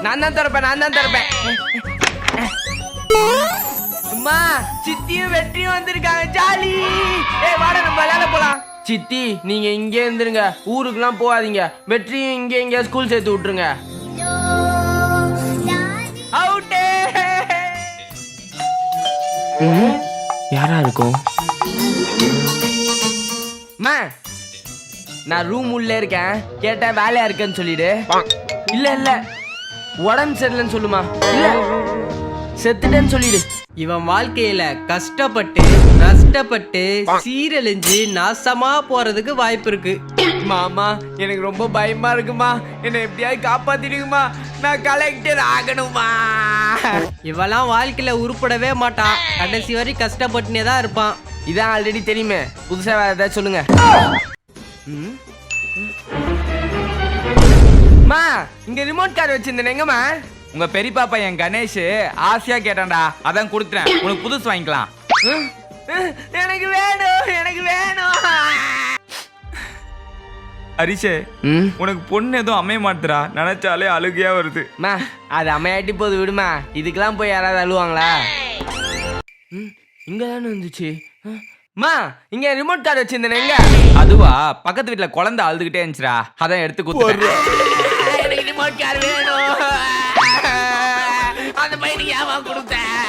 நான் தான் திறப்பேன். அம்மா, சித்தியும் வெற்றியும் வந்திருக்காங்க, ஜாலி. வாடா நம்ம விளையாட போலாம். சித்தி நீங்க இங்கே இருந்துருங்க, ஊருக்குலாம் போகாதீங்க. வெற்றியும் இங்கே ஸ்கூல் சேர்த்து விட்டுருங்க. யாரா இருக்கும்? நான் ரூம் உள்ள இருக்கேன், கேட்டா வேலையா இருக்கேன்னு சொல்லிடு. இல்ல உடம்பு சரியில்லைன்னு சொல்லுமா. இல்ல செத்துட்டேன்னு சொல்லிடு. இவன் வாழ்க்கையில கஷ்டப்பட்டு நஷ்டப்பட்டு சீரழிஞ்சு நாசமா போறதுக்கு வாய்ப்பு இருக்கு. மாமா எனக்கு ரொம்ப பயமா இருக்குமா, என்னை எப்படியாவது காப்பாத்திடுங்கம்மா, நான் கலெக்டர் ஆகணுமா. இவெல்லாம் வாழ்க்கையில உருப்படவே மாட்டான், கடைசி வரை கஷ்டப்பட்டுனே தான் இருப்பான். இதான் ஆல்ரெடி தெரியுமே, புதுசா வேற ஏதாவது சொல்லுங்க. மா இங்க ரிமோட் கார் வச்சிருந்தேன், எங்கம்மா? உங்க பெரியப்பா பையன் கணேஷ் ஆசையா கேட்டான்டா, அதான் கொடுத்துறேன். உனக்கு புதுசு வாங்கிக்கலாம். எனக்கு வேணும். ஹரிஷே, உனக்கு பொண்ணு எதுவும் அமைய மாட்டுறா, நினைச்சாலே அழுகையா வருது. மா அது அமையாட்டி போது விடுமா, இதுக்கெல்லாம் போய் யாராவது அழுவாங்களா? இங்க தானே வந்துச்சு. மா இங்க ரிமோட் கார் வச்சிருந்தேன், எங்க? அதுவா, பக்கத்து வீட்டுல குழந்தை அழுதுகிட்டே இருந்துச்சுடா, அதான் எடுத்து கொடுத்துறேன். எனக்கு ரிமோட் கார் வேணும். அந்த பையனுக்கு ஏமா கொடுத்தேன்?